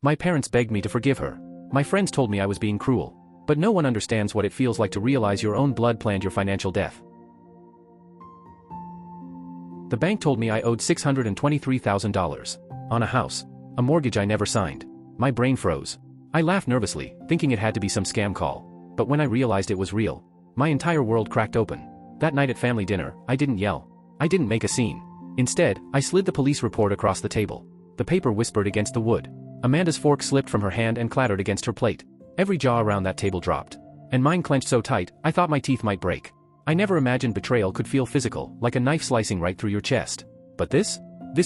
My parents begged me to forgive her. My friends told me I was being cruel. But no one understands what it feels like to realize your own blood planned your financial death. The bank told me I owed $623,000. On a house. A mortgage I never signed. My brain froze. I laughed nervously, thinking it had to be some scam call. But when I realized it was real, my entire world cracked open. That night at family dinner, I didn't yell. I didn't make a scene. Instead, I slid the police report across the table. The paper whispered against the wood. Amanda's fork slipped from her hand and clattered against her plate. Every jaw around that table dropped. And mine clenched so tight, I thought my teeth might break. I never imagined betrayal could feel physical, like a knife slicing right through your chest. But this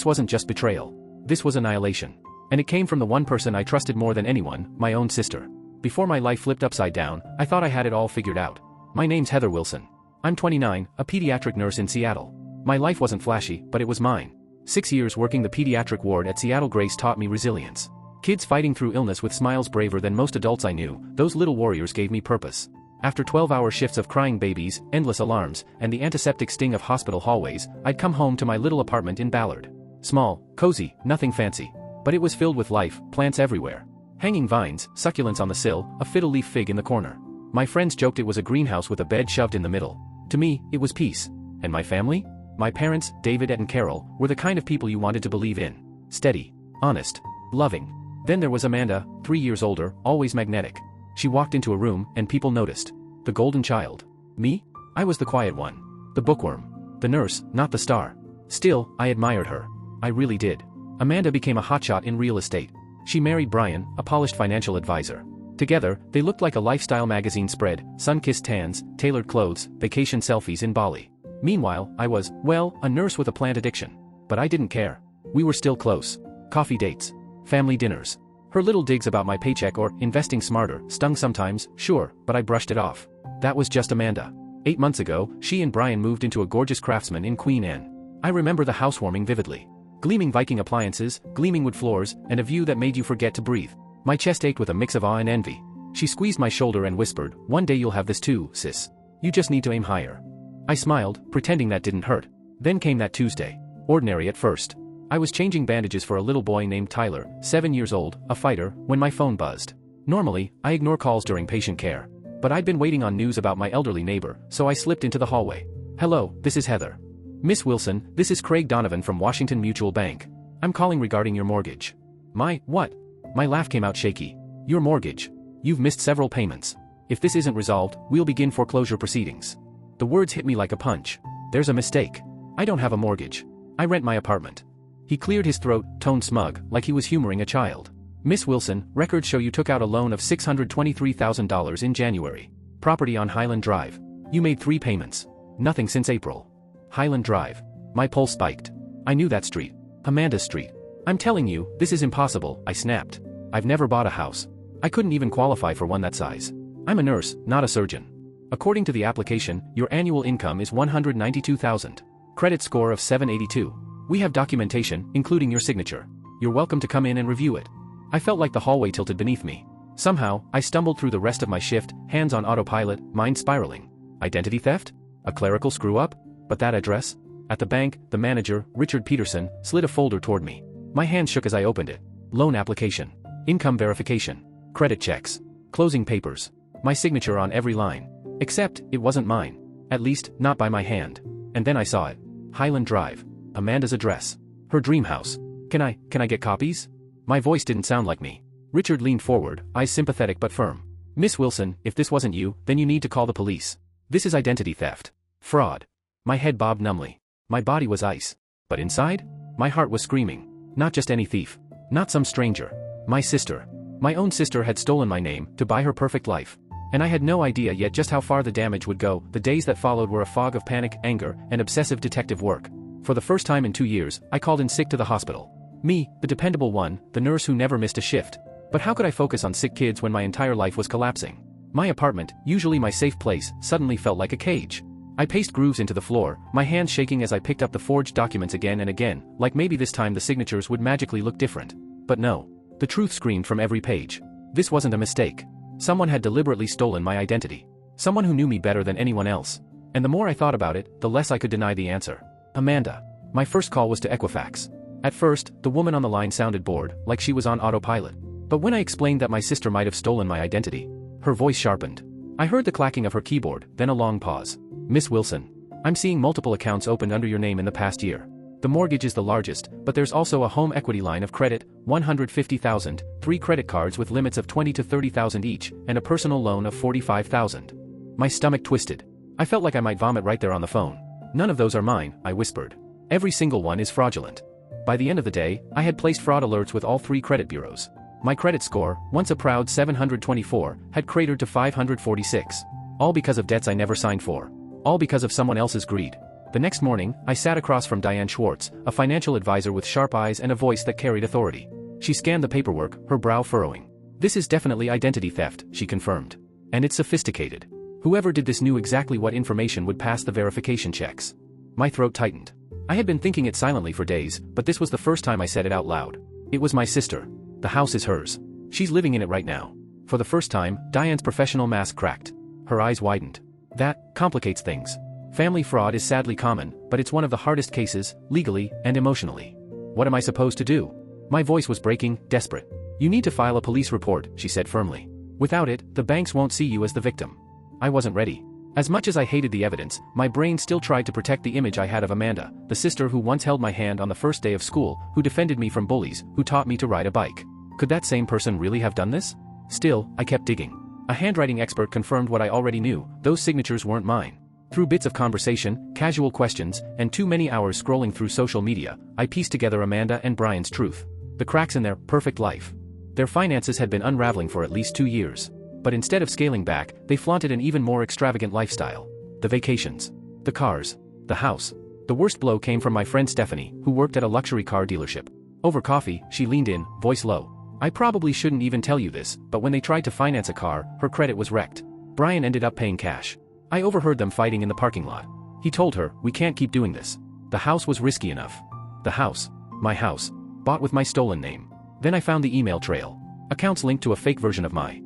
wasn't just betrayal. This was annihilation. And it came from the one person I trusted more than anyone, my own sister. Before my life flipped upside down, I thought I had it all figured out. My name's Heather Wilson. I'm 29, a pediatric nurse in Seattle. My life wasn't flashy, but it was mine. 6 years working the pediatric ward at Seattle Grace taught me resilience. Kids fighting through illness with smiles braver than most adults I knew, those little warriors gave me purpose. After 12-hour shifts of crying babies, endless alarms, and the antiseptic sting of hospital hallways, I'd come home to my little apartment in Ballard. Small, cozy, nothing fancy. But it was filled with life, plants everywhere. Hanging vines, succulents on the sill, a fiddle-leaf fig in the corner. My friends joked it was a greenhouse with a bed shoved in the middle. To me, it was peace. And my family? My parents, David and Carol, were the kind of people you wanted to believe in. Steady, honest, loving. Then there was Amanda, 3 years older, always magnetic. She walked into a room, and people noticed. The golden child. Me? I was the quiet one. The bookworm. The nurse, not the star. Still, I admired her. I really did. Amanda became a hotshot in real estate. She married Brian, a polished financial advisor. Together, they looked like a lifestyle magazine spread, sun-kissed tans, tailored clothes, vacation selfies in Bali. Meanwhile, I was, well, a nurse with a plant addiction. But I didn't care. We were still close. Coffee dates. Family dinners. Her little digs about my paycheck or investing smarter stung sometimes, sure, but I brushed it off. That was just Amanda. 8 months ago, she and Brian moved into a gorgeous Craftsman in Queen Anne. I remember the housewarming vividly. Gleaming Viking appliances, gleaming wood floors, and a view that made you forget to breathe. My chest ached with a mix of awe and envy. She squeezed my shoulder and whispered, "One day you'll have this too, sis. You just need to aim higher." I smiled, pretending that didn't hurt. Then came that Tuesday. Ordinary at first. I was changing bandages for a little boy named Tyler, 7 years old, a fighter, when my phone buzzed. Normally, I ignore calls during patient care. But I'd been waiting on news about my elderly neighbor, so I slipped into the hallway. "Hello, this is Heather." "Miss Wilson, this is Craig Donovan from Washington Mutual Bank. I'm calling regarding your mortgage." "My, what?" My laugh came out shaky. "Your mortgage. You've missed several payments. If this isn't resolved, we'll begin foreclosure proceedings." The words hit me like a punch. "There's a mistake. I don't have a mortgage. I rent my apartment." He cleared his throat, toned smug, like he was humoring a child. "Miss Wilson, records show you took out a loan of $623,000 in January. Property on Highland Drive. You made 3 payments. Nothing since April." Highland Drive. My pulse spiked. I knew that street. Amanda's street. "I'm telling you, this is impossible," I snapped. "I've never bought a house. I couldn't even qualify for one that size. I'm a nurse, not a surgeon. According to the application, your annual income is $192,000. Credit score of 782. We have documentation, including your signature. You're welcome to come in and review it." I felt like the hallway tilted beneath me. Somehow, I stumbled through the rest of my shift, hands on autopilot, mind spiraling. Identity theft? A clerical screw-up? But that address? At the bank, the manager, Richard Peterson, slid a folder toward me. My hand shook as I opened it. Loan application. Income verification. Credit checks. Closing papers. My signature on every line. Except, it wasn't mine. At least, not by my hand. And then I saw it. Highland Drive. Amanda's address. Her dream house. Can I get copies?" My voice didn't sound like me. Richard leaned forward, eyes sympathetic but firm. "Miss Wilson, if this wasn't you, then you need to call the police. This is identity theft. Fraud." My head bobbed numbly. My body was ice. But inside? My heart was screaming. Not just any thief. Not some stranger. My sister. My own sister had stolen my name to buy her perfect life. And I had no idea yet just how far the damage would go. The days that followed were a fog of panic, anger, and obsessive detective work. For the first time in 2 years, I called in sick to the hospital. Me, the dependable one, the nurse who never missed a shift. But how could I focus on sick kids when my entire life was collapsing? My apartment, usually my safe place, suddenly felt like a cage. I paced grooves into the floor, my hands shaking as I picked up the forged documents again and again, like maybe this time the signatures would magically look different. But no. The truth screamed from every page. This wasn't a mistake. Someone had deliberately stolen my identity. Someone who knew me better than anyone else. And the more I thought about it, the less I could deny the answer. Amanda. My first call was to Equifax. At first, the woman on the line sounded bored, like she was on autopilot. But when I explained that my sister might have stolen my identity, her voice sharpened. I heard the clacking of her keyboard, then a long pause. Miss Wilson, I'm seeing multiple accounts opened under your name in the past year. The mortgage is the largest, but there's also a home equity line of credit, $150,000, 3 credit cards with limits of $20,000 to $30,000 each, and a personal loan of $45,000. My stomach twisted. I felt like I might vomit right there on the phone. None of those are mine, I whispered. Every single one is fraudulent. By the end of the day, I had placed fraud alerts with all 3 credit bureaus. My credit score, once a proud 724, had cratered to 546. All because of debts I never signed for. All because of someone else's greed. The next morning, I sat across from Diane Schwartz, a financial advisor with sharp eyes and a voice that carried authority. She scanned the paperwork, her brow furrowing. This is definitely identity theft, she confirmed. And it's sophisticated. Whoever did this knew exactly what information would pass the verification checks. My throat tightened. I had been thinking it silently for days, but this was the first time I said it out loud. It was my sister. The house is hers. She's living in it right now. For the first time, Diane's professional mask cracked. Her eyes widened. That complicates things. Family fraud is sadly common, but it's one of the hardest cases, legally and emotionally. What am I supposed to do? My voice was breaking, desperate. You need to file a police report, she said firmly. Without it, the banks won't see you as the victim. I wasn't ready. As much as I hated the evidence, my brain still tried to protect the image I had of Amanda, the sister who once held my hand on the first day of school, who defended me from bullies, who taught me to ride a bike. Could that same person really have done this? Still, I kept digging. A handwriting expert confirmed what I already knew, those signatures weren't mine. Through bits of conversation, casual questions, and too many hours scrolling through social media, I pieced together Amanda and Brian's truth. The cracks in their perfect life. Their finances had been unraveling for at least 2 years. But instead of scaling back, they flaunted an even more extravagant lifestyle. The vacations. The cars. The house. The worst blow came from my friend Stephanie, who worked at a luxury car dealership. Over coffee, she leaned in, voice low. I probably shouldn't even tell you this, but when they tried to finance a car, her credit was wrecked. Brian ended up paying cash. I overheard them fighting in the parking lot. He told her, we can't keep doing this. The house was risky enough. The house. My house. Bought with my stolen name. Then I found the email trail. Accounts linked to a fake version of my.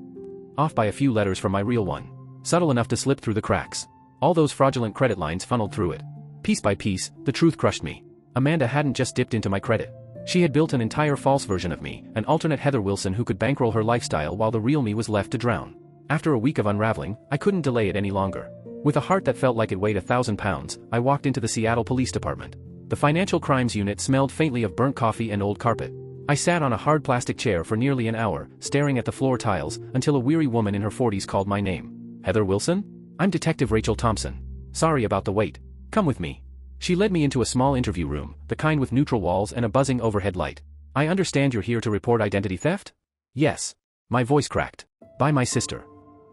Off by a few letters from my real one. Subtle enough to slip through the cracks. All those fraudulent credit lines funneled through it. Piece by piece, the truth crushed me. Amanda hadn't just dipped into my credit. She had built an entire false version of me, an alternate Heather Wilson who could bankroll her lifestyle while the real me was left to drown. After a week of unraveling, I couldn't delay it any longer. With a heart that felt like it weighed 1,000 pounds, I walked into the Seattle Police Department. The Financial Crimes Unit smelled faintly of burnt coffee and old carpet. I sat on a hard plastic chair for nearly an hour, staring at the floor tiles, until a weary woman in her 40s called my name. Heather Wilson? I'm Detective Rachel Thompson. Sorry about the wait. Come with me. She led me into a small interview room, the kind with neutral walls and a buzzing overhead light. I understand you're here to report identity theft? Yes. My voice cracked. By my sister.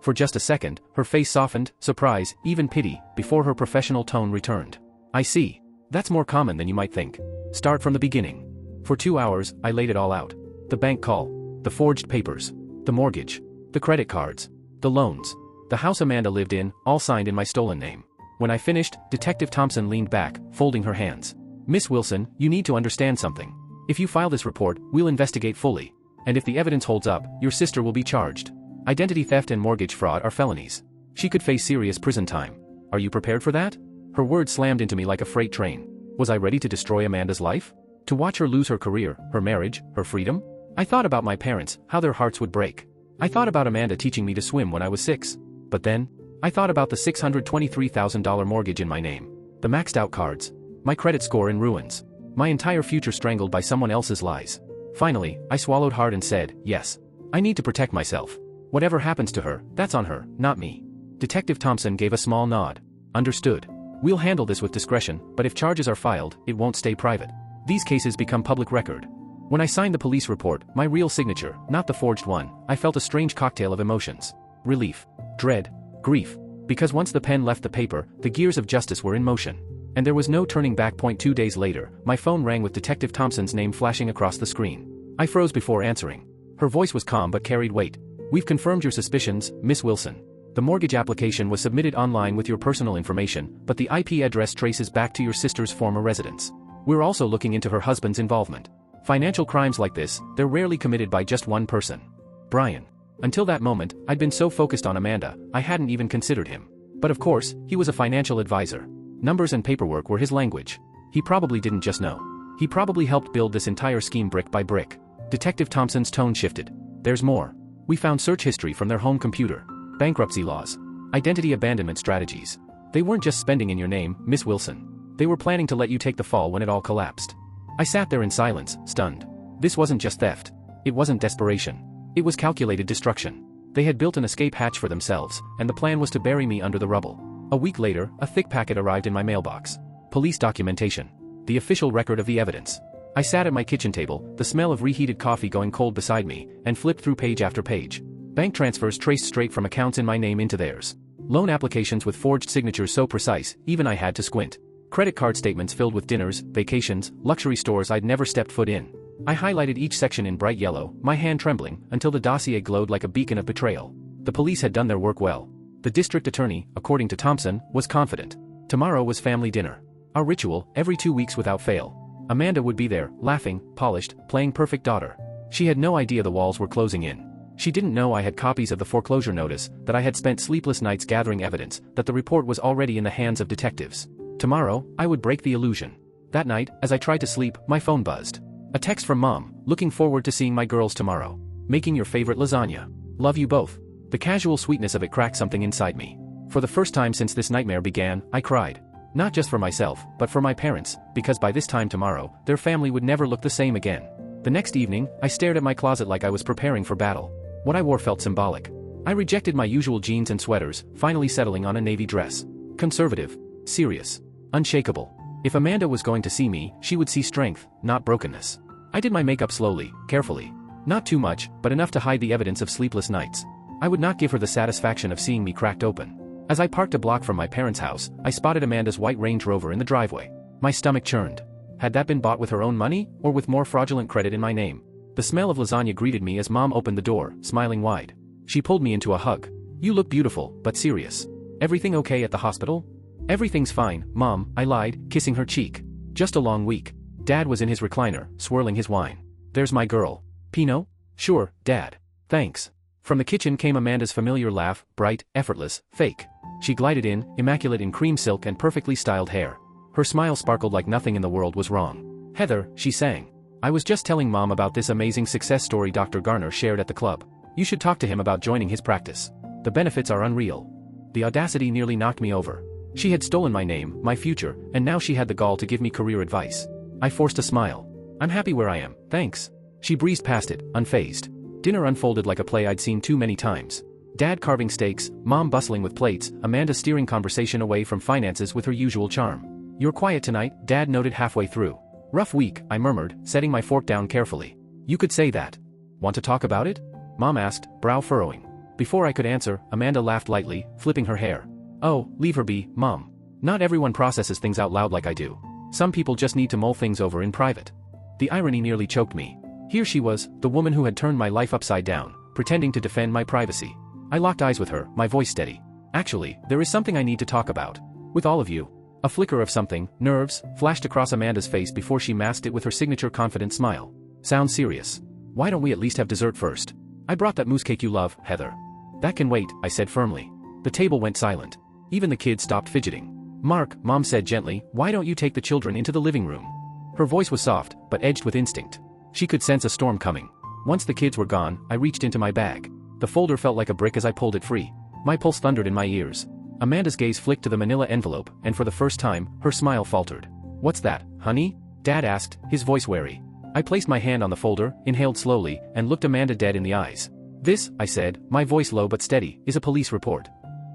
For just a second, her face softened, surprise, even pity, before her professional tone returned. I see. That's more common than you might think. Start from the beginning. For 2 hours, I laid it all out. The bank call. The forged papers. The mortgage. The credit cards. The loans. The house Amanda lived in, all signed in my stolen name. When I finished, Detective Thompson leaned back, folding her hands. Miss Wilson, you need to understand something. If you file this report, we'll investigate fully. And if the evidence holds up, your sister will be charged. Identity theft and mortgage fraud are felonies. She could face serious prison time. Are you prepared for that? Her words slammed into me like a freight train. Was I ready to destroy Amanda's life? To watch her lose her career, her marriage, her freedom? I thought about my parents, how their hearts would break. I thought about Amanda teaching me to swim when I was 6. But then, I thought about the $623,000 mortgage in my name. The maxed out cards. My credit score in ruins. My entire future strangled by someone else's lies. Finally, I swallowed hard and said, yes. I need to protect myself. Whatever happens to her, that's on her, not me. Detective Thompson gave a small nod. Understood. We'll handle this with discretion, but if charges are filed, it won't stay private. These cases become public record. When I signed the police report, my real signature, not the forged one, I felt a strange cocktail of emotions. Relief. Dread. Grief. Because once the pen left the paper, the gears of justice were in motion. And there was no turning back point. 2 days later, my phone rang with Detective Thompson's name flashing across the screen. I froze before answering. Her voice was calm but carried weight. We've confirmed your suspicions, Miss Wilson. The mortgage application was submitted online with your personal information, but the IP address traces back to your sister's former residence. We're also looking into her husband's involvement. Financial crimes like this, they're rarely committed by just one person. Brian. Until that moment, I'd been so focused on Amanda, I hadn't even considered him. But of course, he was a financial advisor. Numbers and paperwork were his language. He probably didn't just know. He probably helped build this entire scheme brick by brick. Detective Thompson's tone shifted. There's more. We found search history from their home computer, bankruptcy laws, identity abandonment strategies. They weren't just spending in your name, Miss Wilson. They were planning to let you take the fall when it all collapsed. I sat there in silence, stunned. This wasn't just theft. It wasn't desperation. It was calculated destruction. They had built an escape hatch for themselves, and the plan was to bury me under the rubble. A week later, a thick packet arrived in my mailbox. Police documentation. The official record of the evidence. I sat at my kitchen table, the smell of reheated coffee going cold beside me, and flipped through page after page. Bank transfers traced straight from accounts in my name into theirs. Loan applications with forged signatures so precise, even I had to squint. Credit card statements filled with dinners, vacations, luxury stores I'd never stepped foot in. I highlighted each section in bright yellow, my hand trembling, until the dossier glowed like a beacon of betrayal. The police had done their work well. The district attorney, according to Thompson, was confident. Tomorrow was family dinner. Our ritual, every 2 weeks without fail. Amanda would be there, laughing, polished, playing perfect daughter. She had no idea the walls were closing in. She didn't know I had copies of the foreclosure notice, that I had spent sleepless nights gathering evidence, that the report was already in the hands of detectives. Tomorrow, I would break the illusion. That night, as I tried to sleep, my phone buzzed. A text from Mom, looking forward to seeing my girls tomorrow. Making your favorite lasagna. Love you both. The casual sweetness of it cracked something inside me. For the first time since this nightmare began, I cried. Not just for myself, but for my parents, because by this time tomorrow, their family would never look the same again. The next evening, I stared at my closet like I was preparing for battle. What I wore felt symbolic. I rejected my usual jeans and sweaters, finally settling on a navy dress. Conservative. Serious. Unshakable. If Amanda was going to see me, she would see strength, not brokenness. I did my makeup slowly, carefully. Not too much, but enough to hide the evidence of sleepless nights. I would not give her the satisfaction of seeing me cracked open. As I parked a block from my parents' house, I spotted Amanda's white Range Rover in the driveway. My stomach churned. Had that been bought with her own money, or with more fraudulent credit in my name? The smell of lasagna greeted me as Mom opened the door, smiling wide. She pulled me into a hug. You look beautiful, but serious. Everything okay at the hospital? Everything's fine, Mom, I lied, kissing her cheek. Just a long week. Dad was in his recliner, swirling his wine. There's my girl. Pinot? Sure, Dad. Thanks. From the kitchen came Amanda's familiar laugh, bright, effortless, fake. She glided in, immaculate in cream silk and perfectly styled hair. Her smile sparkled like nothing in the world was wrong. Heather, she sang. I was just telling Mom about this amazing success story Dr. Garner shared at the club. You should talk to him about joining his practice. The benefits are unreal. The audacity nearly knocked me over. She had stolen my name, my future, and now she had the gall to give me career advice. I forced a smile. I'm happy where I am, thanks. She breezed past it, unfazed. Dinner unfolded like a play I'd seen too many times. Dad carving steaks, Mom bustling with plates, Amanda steering conversation away from finances with her usual charm. You're quiet tonight, Dad noted halfway through. Rough week, I murmured, setting my fork down carefully. You could say that. Want to talk about it? Mom asked, brow furrowing. Before I could answer, Amanda laughed lightly, flipping her hair. Oh, leave her be, Mom. Not everyone processes things out loud like I do. Some people just need to mull things over in private. The irony nearly choked me. Here she was, the woman who had turned my life upside down, pretending to defend my privacy. I locked eyes with her, my voice steady. Actually, there is something I need to talk about. With all of you. A flicker of something, nerves, flashed across Amanda's face before she masked it with her signature confident smile. Sounds serious. Why don't we at least have dessert first? I brought that mousse cake you love, Heather. That can wait, I said firmly. The table went silent. Even the kids stopped fidgeting. Mark, Mom said gently, why don't you take the children into the living room? Her voice was soft, but edged with instinct. She could sense a storm coming. Once the kids were gone, I reached into my bag. The folder felt like a brick as I pulled it free. My pulse thundered in my ears. Amanda's gaze flicked to the manila envelope, and for the first time, her smile faltered. What's that, honey? Dad asked, his voice wary. I placed my hand on the folder, inhaled slowly, and looked Amanda dead in the eyes. This, I said, my voice low but steady, is a police report.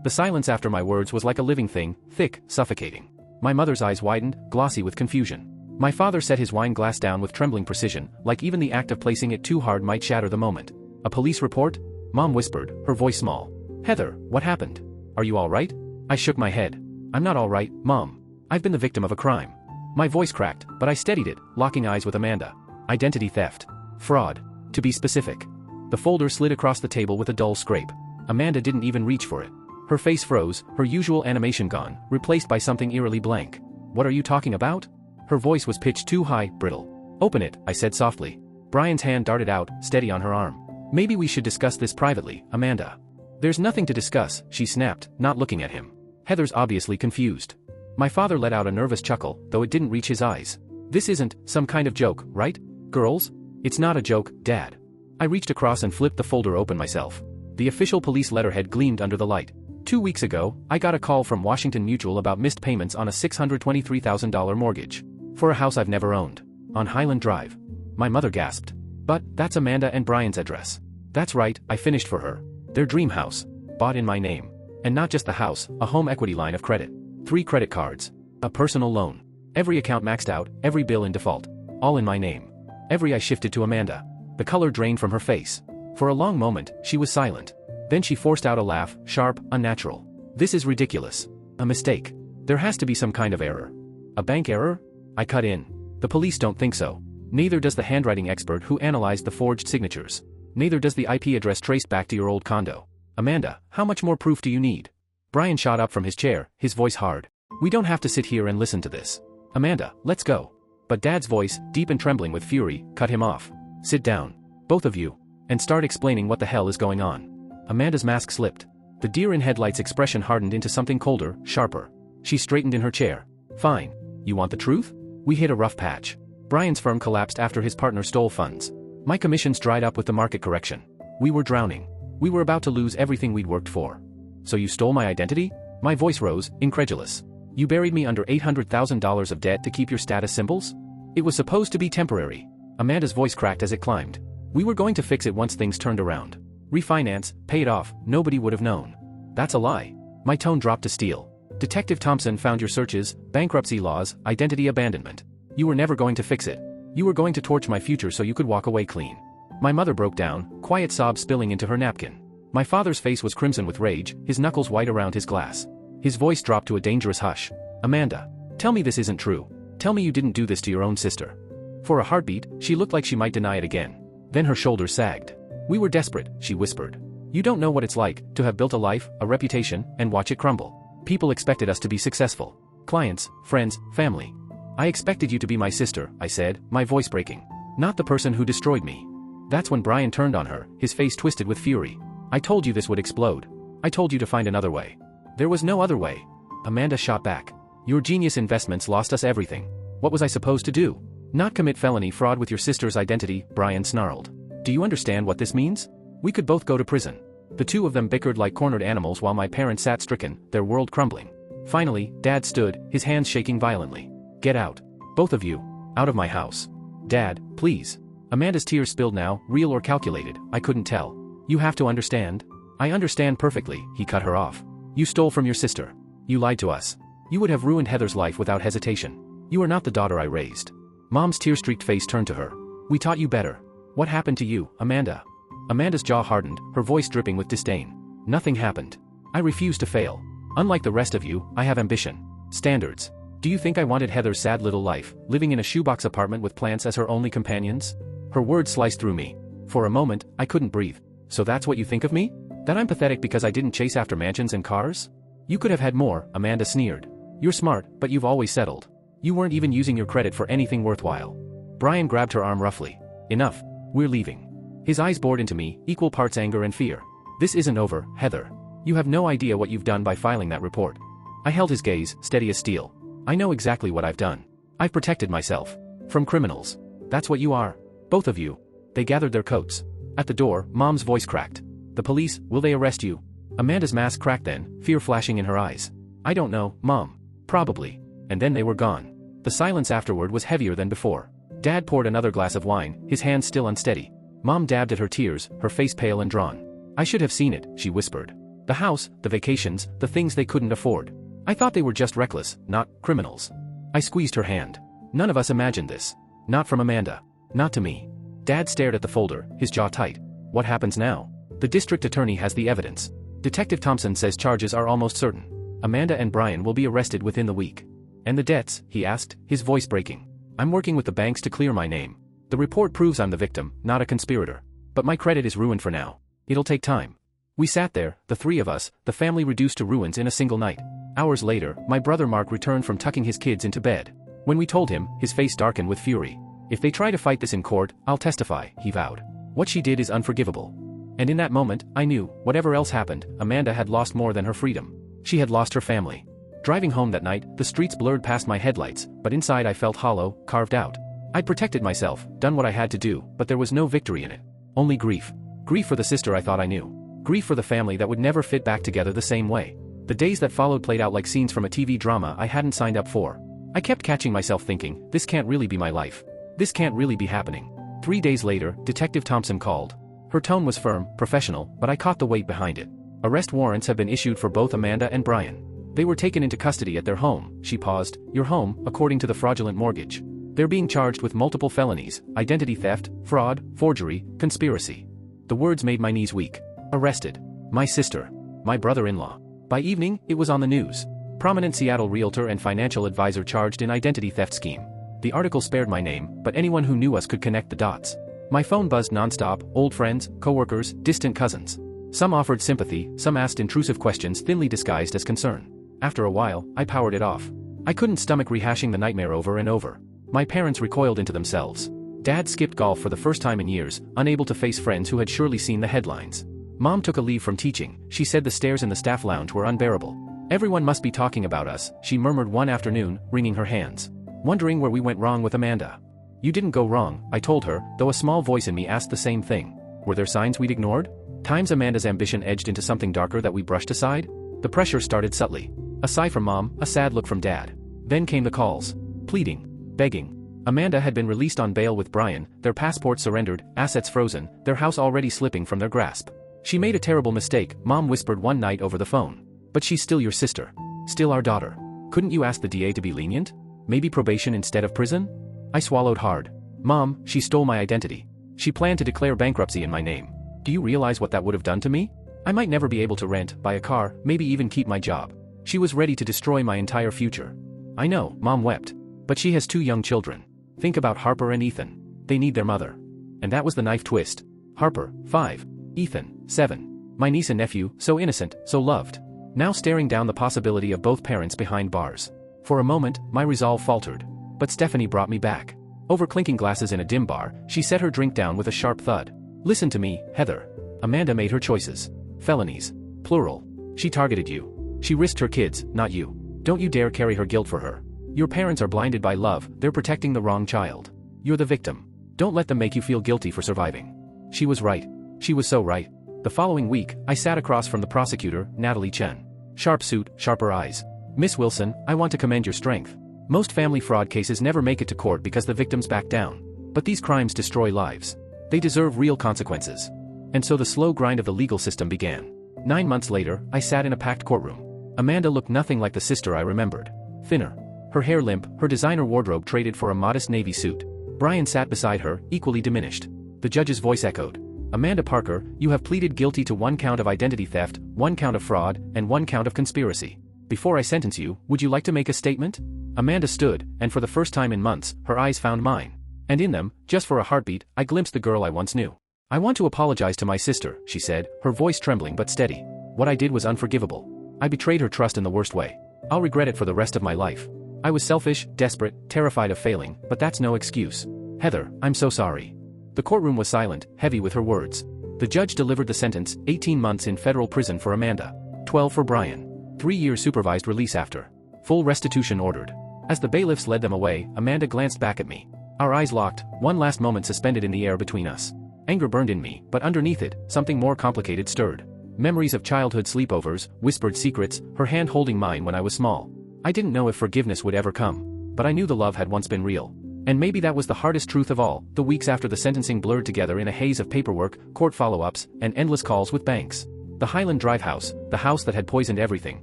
The silence after my words was like a living thing, thick, suffocating. My mother's eyes widened, glossy with confusion. My father set his wine glass down with trembling precision, like even the act of placing it too hard might shatter the moment. A police report? Mom whispered, her voice small. Heather, what happened? Are you all right? I shook my head. I'm not all right, Mom. I've been the victim of a crime. My voice cracked, but I steadied it, locking eyes with Amanda. Identity theft. Fraud. To be specific. The folder slid across the table with a dull scrape. Amanda didn't even reach for it. Her face froze, her usual animation gone, replaced by something eerily blank. What are you talking about? Her voice was pitched too high, brittle. Open it, I said softly. Brian's hand darted out, steady on her arm. Maybe we should discuss this privately, Amanda. There's nothing to discuss, she snapped, not looking at him. Heather's obviously confused. My father let out a nervous chuckle, though it didn't reach his eyes. This isn't some kind of joke, right? Girls? It's not a joke, Dad. I reached across and flipped the folder open myself. The official police letterhead gleamed under the light. 2 weeks ago, I got a call from Washington Mutual about missed payments on a $623,000 mortgage. For a house I've never owned. On Highland Drive. My mother gasped. But, that's Amanda and Brian's address. That's right, I finished for her. Their dream house. Bought in my name. And not just the house, a home equity line of credit. 3 credit cards. A personal loan. Every account maxed out, every bill in default. All in my name. Every I shifted to Amanda. The color drained from her face. For a long moment, she was silent. Then she forced out a laugh, sharp, unnatural. This is ridiculous. A mistake. There has to be some kind of error. A bank error? I cut in. The police don't think so. Neither does the handwriting expert who analyzed the forged signatures. Neither does the IP address traced back to your old condo. Amanda, how much more proof do you need? Brian shot up from his chair, his voice hard. We don't have to sit here and listen to this. Amanda, let's go. But Dad's voice, deep and trembling with fury, cut him off. Sit down. Both of you. And start explaining what the hell is going on. Amanda's mask slipped. The deer in headlights expression hardened into something colder, sharper. She straightened in her chair. Fine. You want the truth? We hit a rough patch. Brian's firm collapsed after his partner stole funds. My commissions dried up with the market correction. We were drowning. We were about to lose everything we'd worked for. So you stole my identity? My voice rose, incredulous. You buried me under $800,000 of debt to keep your status symbols? It was supposed to be temporary. Amanda's voice cracked as it climbed. We were going to fix it once things turned around. Refinance, pay it off, nobody would have known. That's a lie. My tone dropped to steel. Detective Thompson found your searches, bankruptcy laws, identity abandonment. You were never going to fix it. You were going to torch my future so you could walk away clean. My mother broke down, quiet sobs spilling into her napkin. My father's face was crimson with rage, his knuckles white around his glass. His voice dropped to a dangerous hush. Amanda, tell me this isn't true. Tell me you didn't do this to your own sister. For a heartbeat, she looked like she might deny it again. Then her shoulders sagged. We were desperate, she whispered. You don't know what it's like, to have built a life, a reputation, and watch it crumble. People expected us to be successful. Clients, friends, family. I expected you to be my sister, I said, my voice breaking. Not the person who destroyed me. That's when Brian turned on her, his face twisted with fury. I told you this would explode. I told you to find another way. There was no other way. Amanda shot back. Your genius investments lost us everything. What was I supposed to do? Not commit felony fraud with your sister's identity, Brian snarled. Do you understand what this means? We could both go to prison. The two of them bickered like cornered animals while my parents sat stricken, their world crumbling. Finally, Dad stood, his hands shaking violently. Get out. Both of you. Out of my house. Dad, please. Amanda's tears spilled now, real or calculated, I couldn't tell. You have to understand. I understand perfectly, he cut her off. You stole from your sister. You lied to us. You would have ruined Heather's life without hesitation. You are not the daughter I raised. Mom's tear-streaked face turned to her. We taught you better. What happened to you, Amanda? Amanda's jaw hardened, her voice dripping with disdain. Nothing happened. I refuse to fail. Unlike the rest of you, I have ambition. Standards. Do you think I wanted Heather's sad little life, living in a shoebox apartment with plants as her only companions? Her words sliced through me. For a moment, I couldn't breathe. So that's what you think of me? That I'm pathetic because I didn't chase after mansions and cars? You could have had more, Amanda sneered. You're smart, but you've always settled. You weren't even using your credit for anything worthwhile. Brian grabbed her arm roughly. Enough. We're leaving. His eyes bored into me, equal parts anger and fear. This isn't over, Heather. You have no idea what you've done by filing that report. I held his gaze, steady as steel. I know exactly what I've done. I've protected myself. From criminals. That's what you are. Both of you. They gathered their coats. At the door, Mom's voice cracked. The police, will they arrest you? Amanda's mask cracked then, fear flashing in her eyes. I don't know, Mom. Probably. And then they were gone. The silence afterward was heavier than before. Dad poured another glass of wine, his hands still unsteady. Mom dabbed at her tears, her face pale and drawn. I should have seen it, she whispered. The house, the vacations, the things they couldn't afford. I thought they were just reckless, not criminals. I squeezed her hand. None of us imagined this. Not from Amanda. Not to me. Dad stared at the folder, his jaw tight. What happens now? The district attorney has the evidence. Detective Thompson says charges are almost certain. Amanda and Brian will be arrested within the week. And the debts, he asked, his voice breaking. I'm working with the banks to clear my name. The report proves I'm the victim, not a conspirator. But my credit is ruined for now. It'll take time. We sat there, the three of us, the family reduced to ruins in a single night. Hours later, my brother Mark returned from tucking his kids into bed. When we told him, his face darkened with fury. If they try to fight this in court, I'll testify, he vowed. What she did is unforgivable. And in that moment, I knew, whatever else happened, Amanda had lost more than her freedom. She had lost her family. Driving home that night, the streets blurred past my headlights, but inside I felt hollow, carved out. I'd protected myself, done what I had to do, but there was no victory in it. Only grief. Grief for the sister I thought I knew. Grief for the family that would never fit back together the same way. The days that followed played out like scenes from a TV drama I hadn't signed up for. I kept catching myself thinking, this can't really be my life. This can't really be happening. 3 days later, Detective Thompson called. Her tone was firm, professional, but I caught the weight behind it. Arrest warrants have been issued for both Amanda and Brian. They were taken into custody at their home. She paused. Your home, according to the fraudulent mortgage. They're being charged with multiple felonies: identity theft, fraud, forgery, conspiracy. The words made my knees weak. Arrested. My sister. My brother-in-law. By evening, it was on the news. Prominent Seattle realtor and financial advisor charged in identity theft scheme. The article spared my name, but anyone who knew us could connect the dots. My phone buzzed nonstop: old friends, coworkers, distant cousins. Some offered sympathy, some asked intrusive questions thinly disguised as concern. After a while, I powered it off. I couldn't stomach rehashing the nightmare over and over. My parents recoiled into themselves. Dad skipped golf for the first time in years, unable to face friends who had surely seen the headlines. Mom took a leave from teaching. She said the stares in the staff lounge were unbearable. Everyone must be talking about us, she murmured one afternoon, wringing her hands. Wondering where we went wrong with Amanda. You didn't go wrong, I told her, though a small voice in me asked the same thing. Were there signs we'd ignored? Times Amanda's ambition edged into something darker that we brushed aside? The pressure started subtly. A sigh from Mom, a sad look from Dad. Then came the calls. Pleading. Begging. Amanda had been released on bail with Brian, their passports surrendered, assets frozen, their house already slipping from their grasp. She made a terrible mistake, Mom whispered one night over the phone. But she's still your sister. Still our daughter. Couldn't you ask the DA to be lenient? Maybe probation instead of prison? I swallowed hard. Mom, she stole my identity. She planned to declare bankruptcy in my name. Do you realize what that would have done to me? I might never be able to rent, buy a car, maybe even keep my job. She was ready to destroy my entire future. I know, Mom wept. But she has 2 young children. Think about Harper and Ethan. They need their mother. And that was the knife twist. Harper, 5. Ethan, 7. My niece and nephew, so innocent, so loved. Now staring down the possibility of both parents behind bars. For a moment, my resolve faltered. But Stephanie brought me back. Over clinking glasses in a dim bar, she set her drink down with a sharp thud. Listen to me, Heather. Amanda made her choices. Felonies. Plural. She targeted you. She risked her kids, not you. Don't you dare carry her guilt for her. Your parents are blinded by love, they're protecting the wrong child. You're the victim. Don't let them make you feel guilty for surviving. She was right. She was so right. The following week, I sat across from the prosecutor, Natalie Chen. Sharp suit, sharper eyes. Miss Wilson, I want to commend your strength. Most family fraud cases never make it to court because the victims back down. But these crimes destroy lives. They deserve real consequences. And so the slow grind of the legal system began. 9 months later, I sat in a packed courtroom. Amanda looked nothing like the sister I remembered. Thinner. Her hair limp, her designer wardrobe traded for a modest navy suit. Brian sat beside her, equally diminished. The judge's voice echoed. Amanda Parker, you have pleaded guilty to 1 count of identity theft, 1 count of fraud, and 1 count of conspiracy. Before I sentence you, would you like to make a statement? Amanda stood, and for the first time in months, her eyes found mine. And in them, just for a heartbeat, I glimpsed the girl I once knew. I want to apologize to my sister, she said, her voice trembling but steady. What I did was unforgivable. I betrayed her trust in the worst way. I'll regret it for the rest of my life. I was selfish, desperate, terrified of failing, but that's no excuse. Heather, I'm so sorry. The courtroom was silent, heavy with her words. The judge delivered the sentence, 18 months in federal prison for Amanda. 12 for Brian. 3 years supervised release after. Full restitution ordered. As the bailiffs led them away, Amanda glanced back at me. Our eyes locked, one last moment suspended in the air between us. Anger burned in me, but underneath it, something more complicated stirred. Memories of childhood sleepovers, whispered secrets, her hand holding mine when I was small. I didn't know if forgiveness would ever come. But I knew the love had once been real. And maybe that was the hardest truth of all. The weeks after the sentencing blurred together in a haze of paperwork, court follow-ups, and endless calls with banks. The Highland Drive house, the house that had poisoned everything,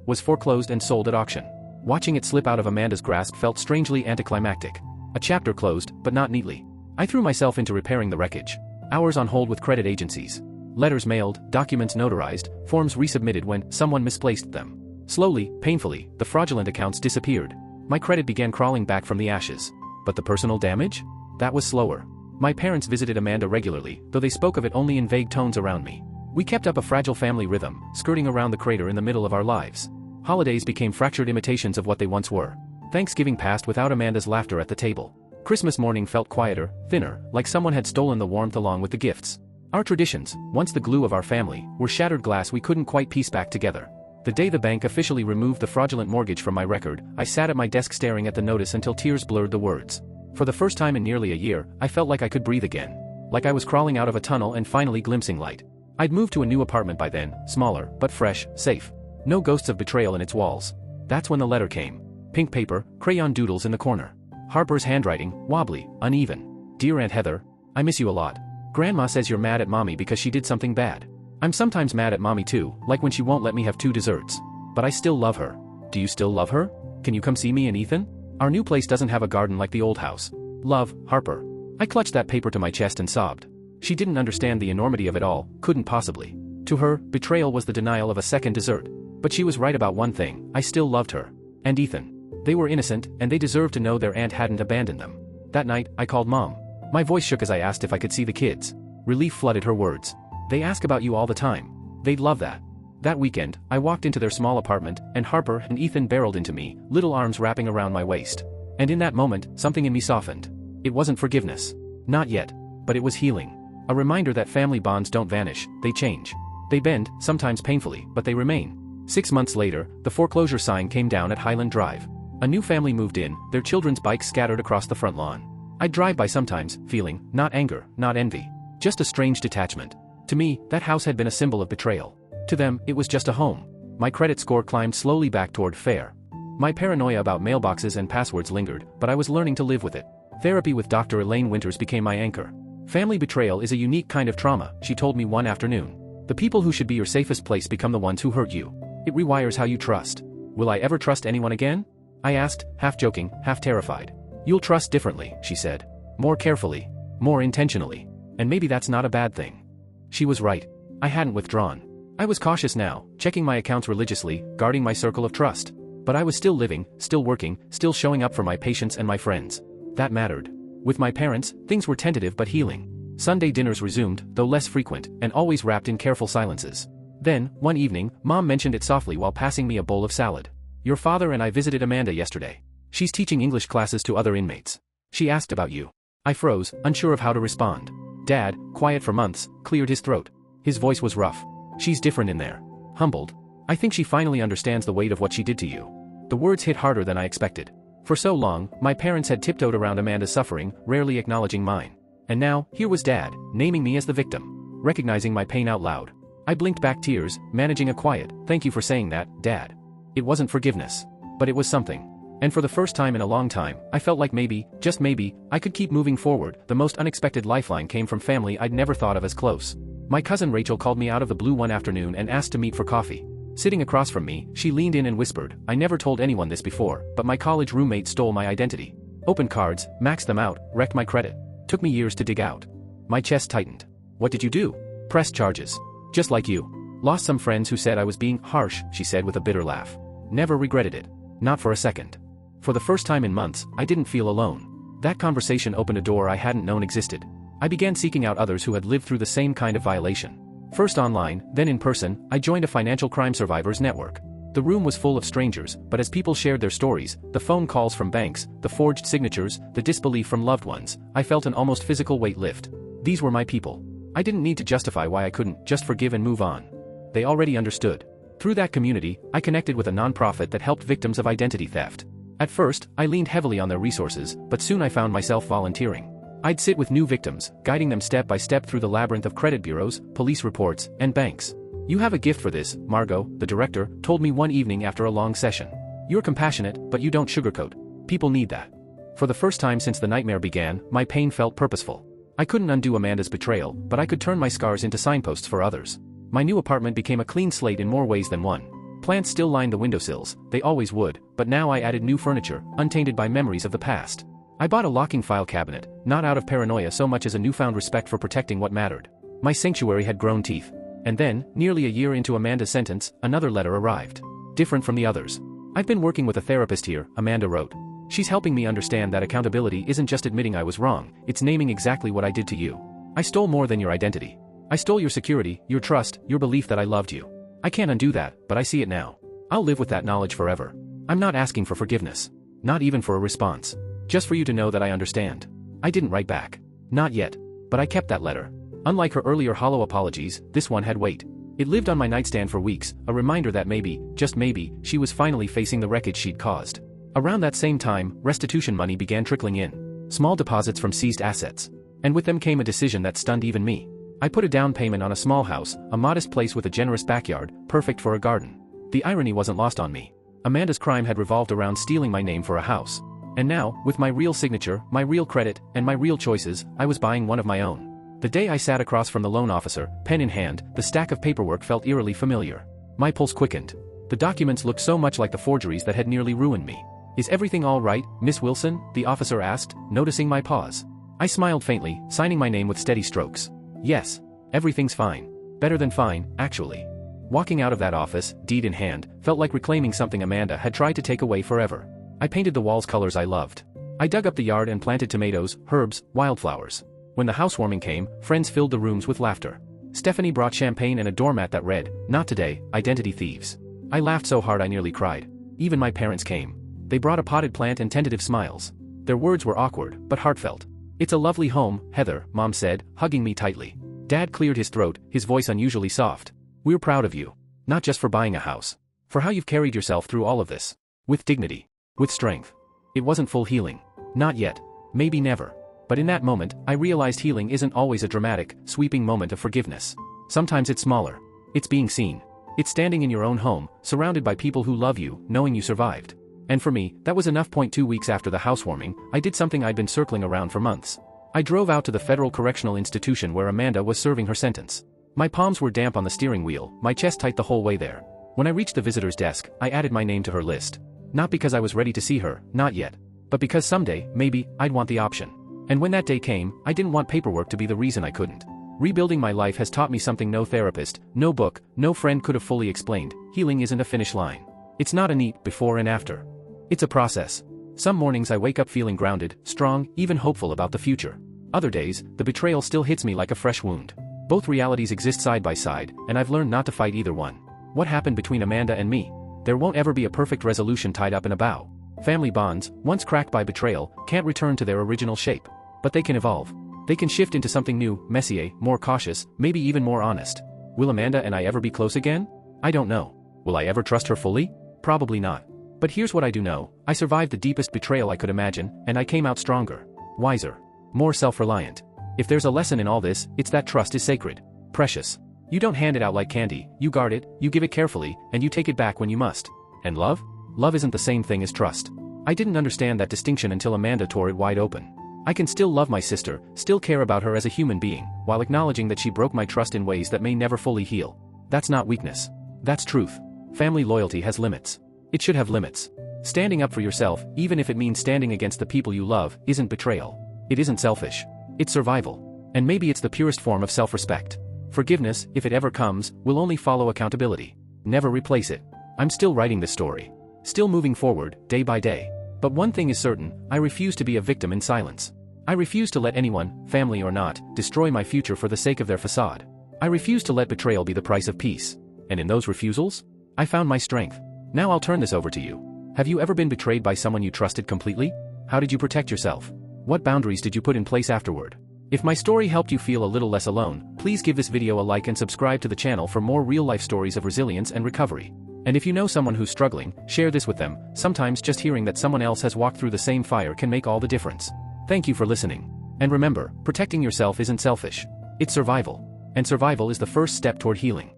was foreclosed and sold at auction. Watching it slip out of Amanda's grasp felt strangely anticlimactic. A chapter closed, but not neatly. I threw myself into repairing the wreckage. Hours on hold with credit agencies. Letters mailed, documents notarized, forms resubmitted when someone misplaced them. Slowly, painfully, the fraudulent accounts disappeared. My credit began crawling back from the ashes. But the personal damage? That was slower. My parents visited Amanda regularly, though they spoke of it only in vague tones around me. We kept up a fragile family rhythm, skirting around the crater in the middle of our lives. Holidays became fractured imitations of what they once were. Thanksgiving passed without Amanda's laughter at the table. Christmas morning felt quieter, thinner, like someone had stolen the warmth along with the gifts. Our traditions, once the glue of our family, were shattered glass we couldn't quite piece back together. The day the bank officially removed the fraudulent mortgage from my record, I sat at my desk staring at the notice until tears blurred the words. For the first time in nearly a year, I felt like I could breathe again. like I was crawling out of a tunnel and finally glimpsing light. I'd moved to a new apartment by then, smaller, but fresh, safe. No ghosts of betrayal in its walls. That's when the letter came. Pink paper, crayon doodles in the corner. Harper's handwriting, wobbly, uneven. Dear Aunt Heather, I miss you a lot. Grandma says you're mad at Mommy because she did something bad. I'm sometimes mad at Mommy too, like when she won't let me have 2 desserts. But I still love her. Do you still love her? Can you come see me and Ethan? Our new place doesn't have a garden like the old house. Love, Harper. I clutched that paper to my chest and sobbed. She didn't understand the enormity of it all, couldn't possibly. To her, betrayal was the denial of a second dessert. But she was right about one thing, I still loved her. And Ethan. They were innocent, and they deserved to know their aunt hadn't abandoned them. That night, I called Mom. My voice shook as I asked if I could see the kids. Relief flooded her words. They ask about you all the time. They'd love that. That weekend, I walked into their small apartment, and Harper and Ethan barreled into me, little arms wrapping around my waist. And in that moment, something in me softened. It wasn't forgiveness. Not yet. But it was healing. A reminder that family bonds don't vanish, they change. They bend, sometimes painfully, but they remain. 6 months later, the foreclosure sign came down at Highland Drive. A new family moved in, their children's bikes scattered across the front lawn. I'd drive by sometimes, feeling, not anger, not envy. Just a strange detachment. To me, that house had been a symbol of betrayal. To them, it was just a home. My credit score climbed slowly back toward fair. My paranoia about mailboxes and passwords lingered, but I was learning to live with it. Therapy with Dr. Elaine Winters became my anchor. Family betrayal is a unique kind of trauma, she told me one afternoon. The people who should be your safest place become the ones who hurt you. It rewires how you trust. Will I ever trust anyone again? I asked, half joking, half terrified. You'll trust differently, she said. More carefully. More intentionally. And maybe that's not a bad thing. She was right. I hadn't withdrawn. I was cautious now, checking my accounts religiously, guarding my circle of trust. But I was still living, still working, still showing up for my patients and my friends. That mattered. With my parents, things were tentative but healing. Sunday dinners resumed, though less frequent, and always wrapped in careful silences. Then, one evening, Mom mentioned it softly while passing me a bowl of salad. Your father and I visited Amanda yesterday. She's teaching English classes to other inmates. She asked about you. I froze, unsure of how to respond. Dad, quiet for months, cleared his throat. His voice was rough. She's different in there. Humbled. I think she finally understands the weight of what she did to you. The words hit harder than I expected. For so long, my parents had tiptoed around Amanda's suffering, rarely acknowledging mine. And now, here was Dad, naming me as the victim. Recognizing my pain out loud. I blinked back tears, managing a quiet, thank you for saying that, Dad. It wasn't forgiveness. But it was something. And for the first time in a long time, I felt like maybe, just maybe, I could keep moving forward. The most unexpected lifeline came from family I'd never thought of as close. My cousin Rachel called me out of the blue one afternoon and asked to meet for coffee. Sitting across from me, she leaned in and whispered, I never told anyone this before, but my college roommate stole my identity. Opened cards, maxed them out, wrecked my credit. Took me years to dig out. My chest tightened. What did you do? Pressed charges. Just like you. Lost some friends who said I was being harsh, she said with a bitter laugh. Never regretted it. Not for a second. For the first time in months, I didn't feel alone. That conversation opened a door I hadn't known existed. I began seeking out others who had lived through the same kind of violation. First online, then in person, I joined a financial crime survivors network. The room was full of strangers, but as people shared their stories, the phone calls from banks, the forged signatures, the disbelief from loved ones, I felt an almost physical weight lift. These were my people. I didn't need to justify why I couldn't just forgive and move on. They already understood. Through that community, I connected with a nonprofit that helped victims of identity theft. At first, I leaned heavily on their resources, but soon I found myself volunteering. I'd sit with new victims, guiding them step by step through the labyrinth of credit bureaus, police reports, and banks. You have a gift for this, Margot, the director, told me one evening after a long session. You're compassionate, but you don't sugarcoat. People need that. For the first time since the nightmare began, my pain felt purposeful. I couldn't undo Amanda's betrayal, but I could turn my scars into signposts for others. My new apartment became a clean slate in more ways than one. Plants still lined the windowsills, they always would, but now I added new furniture, untainted by memories of the past. I bought a locking file cabinet, not out of paranoia so much as a newfound respect for protecting what mattered. My sanctuary had grown teeth. And then, nearly a year into Amanda's sentence, another letter arrived. Different from the others. I've been working with a therapist here, Amanda wrote. She's helping me understand that accountability isn't just admitting I was wrong, it's naming exactly what I did to you. I stole more than your identity. I stole your security, your trust, your belief that I loved you. I can't undo that, but I see it now. I'll live with that knowledge forever. I'm not asking for forgiveness. Not even for a response. Just for you to know that I understand. I didn't write back. Not yet. But I kept that letter. Unlike her earlier hollow apologies, this one had weight. It lived on my nightstand for weeks, a reminder that maybe, just maybe, she was finally facing the wreckage she'd caused. Around that same time, restitution money began trickling in. Small deposits from seized assets. And with them came a decision that stunned even me. I put a down payment on a small house, a modest place with a generous backyard, perfect for a garden. The irony wasn't lost on me. Amanda's crime had revolved around stealing my name for a house. And now, with my real signature, my real credit, and my real choices, I was buying one of my own. The day I sat across from the loan officer, pen in hand, the stack of paperwork felt eerily familiar. My pulse quickened. The documents looked so much like the forgeries that had nearly ruined me. "Is everything all right, Miss Wilson?" the officer asked, noticing my pause. I smiled faintly, signing my name with steady strokes. "Yes. Everything's fine. Better than fine, actually." Walking out of that office, deed in hand, felt like reclaiming something Amanda had tried to take away forever. I painted the walls colors I loved. I dug up the yard and planted tomatoes, herbs, wildflowers. When the housewarming came, friends filled the rooms with laughter. Stephanie brought champagne and a doormat that read, "Not today, identity thieves." I laughed so hard I nearly cried. Even my parents came. They brought a potted plant and tentative smiles. Their words were awkward, but heartfelt. "It's a lovely home, Heather," Mom said, hugging me tightly. Dad cleared his throat, his voice unusually soft. "We're proud of you. Not just for buying a house. For how you've carried yourself through all of this. With dignity. With strength." It wasn't full healing. Not yet. Maybe never. But in that moment, I realized healing isn't always a dramatic, sweeping moment of forgiveness. Sometimes it's smaller. It's being seen. It's standing in your own home, surrounded by people who love you, knowing you survived. And for me, that was enough. 2 weeks after the housewarming, I did something I'd been circling around for months. I drove out to the Federal Correctional Institution where Amanda was serving her sentence. My palms were damp on the steering wheel, my chest tight the whole way there. When I reached the visitor's desk, I added my name to her list. Not because I was ready to see her, not yet. But because someday, maybe, I'd want the option. And when that day came, I didn't want paperwork to be the reason I couldn't. Rebuilding my life has taught me something no therapist, no book, no friend could have fully explained. Healing isn't a finish line. It's not a neat before and after. It's a process. Some mornings I wake up feeling grounded, strong, even hopeful about the future. Other days, the betrayal still hits me like a fresh wound. Both realities exist side by side, and I've learned not to fight either one. What happened between Amanda and me? There won't ever be a perfect resolution tied up in a bow. Family bonds, once cracked by betrayal, can't return to their original shape. But they can evolve. They can shift into something new, messier, more cautious, maybe even more honest. Will Amanda and I ever be close again? I don't know. Will I ever trust her fully? Probably not. But here's what I do know. I survived the deepest betrayal I could imagine, and I came out stronger. Wiser. More self-reliant. If there's a lesson in all this, it's that trust is sacred. Precious. You don't hand it out like candy, you guard it, you give it carefully, and you take it back when you must. And love? Love isn't the same thing as trust. I didn't understand that distinction until Amanda tore it wide open. I can still love my sister, still care about her as a human being, while acknowledging that she broke my trust in ways that may never fully heal. That's not weakness. That's truth. Family loyalty has limits. It should have limits. Standing up for yourself, even if it means standing against the people you love, isn't betrayal. It isn't selfish. It's survival. And maybe it's the purest form of self-respect. Forgiveness, if it ever comes, will only follow accountability. Never replace it. I'm still writing this story. Still moving forward, day by day. But one thing is certain, I refuse to be a victim in silence. I refuse to let anyone, family or not, destroy my future for the sake of their facade. I refuse to let betrayal be the price of peace. And in those refusals, I found my strength. Now I'll turn this over to you. Have you ever been betrayed by someone you trusted completely? How did you protect yourself? What boundaries did you put in place afterward? If my story helped you feel a little less alone, please give this video a like and subscribe to the channel for more real-life stories of resilience and recovery. And if you know someone who's struggling, share this with them. Sometimes just hearing that someone else has walked through the same fire can make all the difference. Thank you for listening. And remember, protecting yourself isn't selfish. It's survival. And survival is the first step toward healing.